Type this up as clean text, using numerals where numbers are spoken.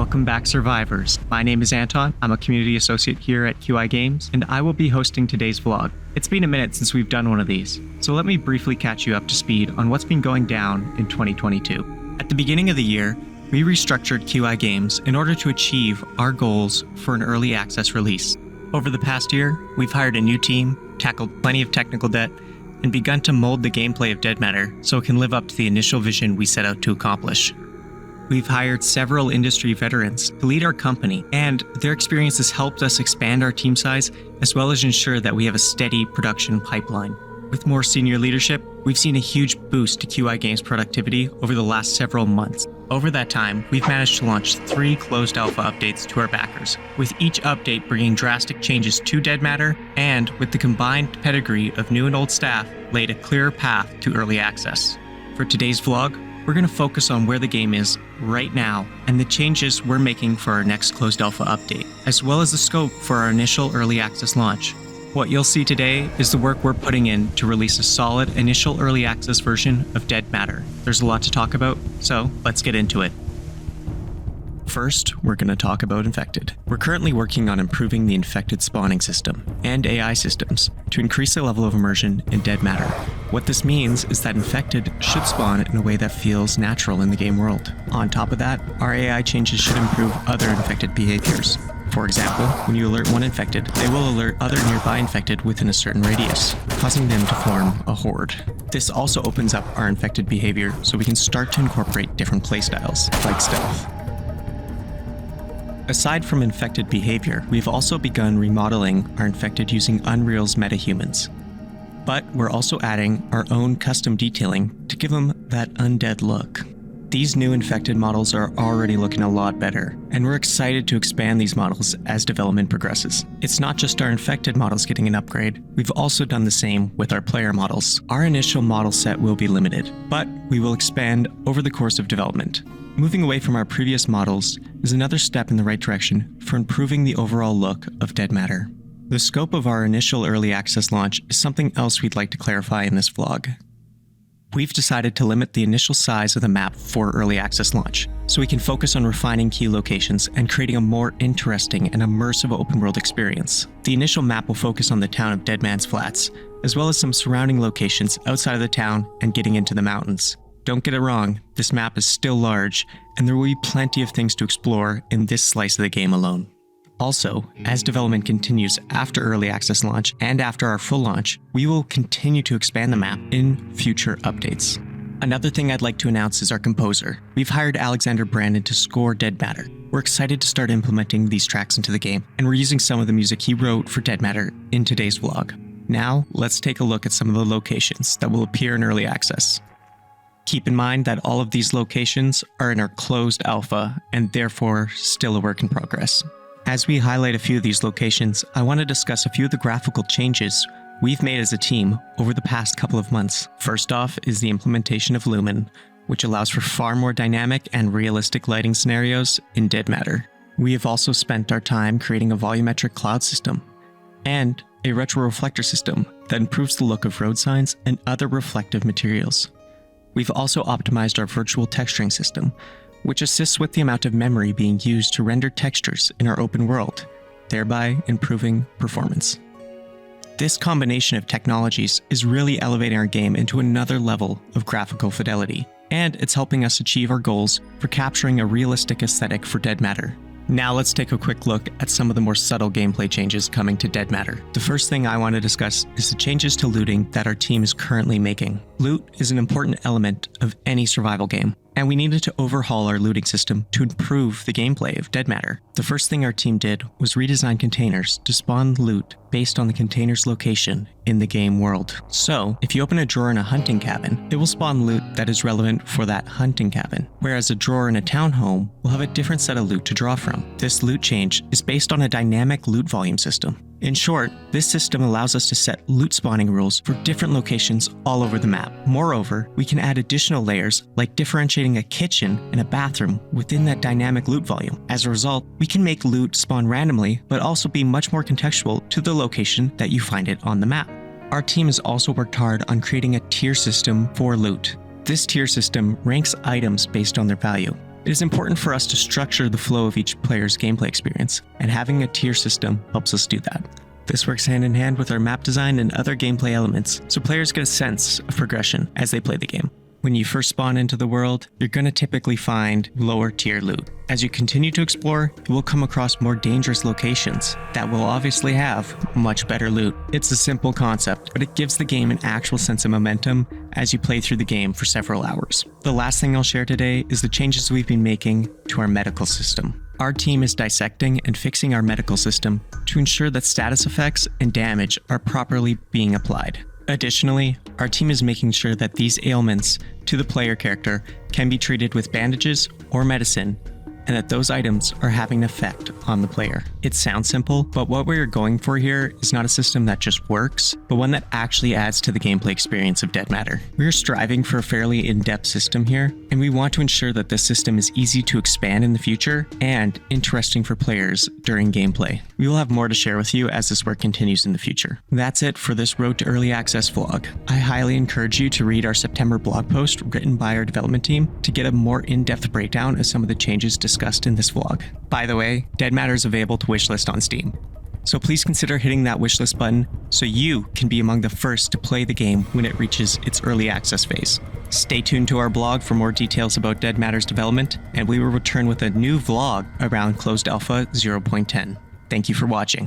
Welcome back, survivors. My name is Anton. I'm a community associate here at QI Games, and I will be hosting today's vlog. It's been a minute since we've done one of these, so let me briefly catch you up to speed on what's been going down in 2022. At the beginning of the year, we restructured QI Games in order to achieve our goals for an early access release. Over the past year, we've hired a new team, tackled plenty of technical debt, and begun to mold the gameplay of Dead Matter so it can live up to the initial vision we set out to accomplish. We've hired several industry veterans to lead our company, and their experience has helped us expand our team size as well as ensure that we have a steady production pipeline. With more senior leadership, we've seen a huge boost to QI Games productivity over the last several months. Over that time, we've managed to launch 3 closed alpha updates to our backers, with each update bringing drastic changes to Dead Matter, and with the combined pedigree of new and old staff, laid a clearer path to early access. For today's vlog, we're going to focus on where the game is right now and the changes we're making for our next closed alpha update, as well as the scope for our initial early access launch. What you'll see today is the work we're putting in to release a solid initial early access version of Dead Matter. There's a lot to talk about, so let's get into it. First, we're going to talk about Infected. We're currently working on improving the Infected spawning system and AI systems to increase the level of immersion in Dead Matter. What this means is that Infected should spawn in a way that feels natural in the game world. On top of that, our AI changes should improve other Infected behaviors. For example, when you alert one Infected, they will alert other nearby Infected within a certain radius, causing them to form a horde. This also opens up our Infected behavior so we can start to incorporate different playstyles, like stealth. Aside from Infected behavior, we've also begun remodeling our Infected using Unreal's metahumans. But we're also adding our own custom detailing to give them that undead look. These new Infected models are already looking a lot better, and we're excited to expand these models as development progresses. It's not just our Infected models getting an upgrade, we've also done the same with our player models. Our initial model set will be limited, but we will expand over the course of development. Moving away from our previous models is another step in the right direction for improving the overall look of Dead Matter. The scope of our initial early access launch is something else we'd like to clarify in this vlog. We've decided to limit the initial size of the map for early access launch, so we can focus on refining key locations and creating a more interesting and immersive open world experience. The initial map will focus on the town of Deadman's Flats, as well as some surrounding locations outside of the town and getting into the mountains. Don't get it wrong, this map is still large, and there will be plenty of things to explore in this slice of the game alone. Also, as development continues after early access launch and after our full launch, we will continue to expand the map in future updates. Another thing I'd like to announce is our composer. We've hired Alexander Brandon to score Dead Matter. We're excited to start implementing these tracks into the game, and we're using some of the music he wrote for Dead Matter in today's vlog. Now, let's take a look at some of the locations that will appear in early access. Keep in mind that all of these locations are in our closed alpha and therefore still a work in progress. As we highlight a few of these locations, I want to discuss a few of the graphical changes we've made as a team over the past couple of months. First off is the implementation of Lumen, which allows for far more dynamic and realistic lighting scenarios in Dead Matter. We have also spent our time creating a volumetric cloud system and a retroreflector system that improves the look of road signs and other reflective materials. We've also optimized our virtual texturing system, which assists with the amount of memory being used to render textures in our open world, thereby improving performance. This combination of technologies is really elevating our game into another level of graphical fidelity, and it's helping us achieve our goals for capturing a realistic aesthetic for Dead Matter. Now let's take a quick look at some of the more subtle gameplay changes coming to Dead Matter. The first thing I want to discuss is the changes to looting that our team is currently making. Loot is an important element of any survival game, and we needed to overhaul our looting system to improve the gameplay of Dead Matter. The first thing our team did was redesign containers to spawn loot based on the container's location in the game world. So, if you open a drawer in a hunting cabin, it will spawn loot that is relevant for that hunting cabin, whereas a drawer in a townhome will have a different set of loot to draw from. This loot change is based on a dynamic loot volume system. In short, this system allows us to set loot spawning rules for different locations all over the map. Moreover, we can add additional layers like differentiating a kitchen and a bathroom within that dynamic loot volume. As a result, we can make loot spawn randomly, but also be much more contextual to the location that you find it on the map. Our team has also worked hard on creating a tier system for loot. This tier system ranks items based on their value. It is important for us to structure the flow of each player's gameplay experience, and having a tier system helps us do that. This works hand in hand with our map design and other gameplay elements, so players get a sense of progression as they play the game. When you first spawn into the world, you're going to typically find lower tier loot. As you continue to explore, you will come across more dangerous locations that will obviously have much better loot. It's a simple concept, but it gives the game an actual sense of momentum as you play through the game for several hours. The last thing I'll share today is the changes we've been making to our medical system. Our team is dissecting and fixing our medical system to ensure that status effects and damage are properly being applied. Additionally, our team is making sure that these ailments to the player character can be treated with bandages or medicine, and that those items are having an effect on the player. It sounds simple, but what we're going for here is not a system that just works, but one that actually adds to the gameplay experience of Dead Matter. We are striving for a fairly in-depth system here, and we want to ensure that this system is easy to expand in the future and interesting for players during gameplay. We will have more to share with you as this work continues in the future. That's it for this Road to Early Access vlog. I highly encourage you to read our September blog post written by our development team to get a more in-depth breakdown of some of the changes discussed in this vlog. By the way, Dead Matter is available to wishlist on Steam, so please consider hitting that wishlist button so you can be among the first to play the game when it reaches its early access phase. Stay tuned to our blog for more details about Dead Matter's development, and we will return with a new vlog around Closed Alpha 0.10. Thank you for watching.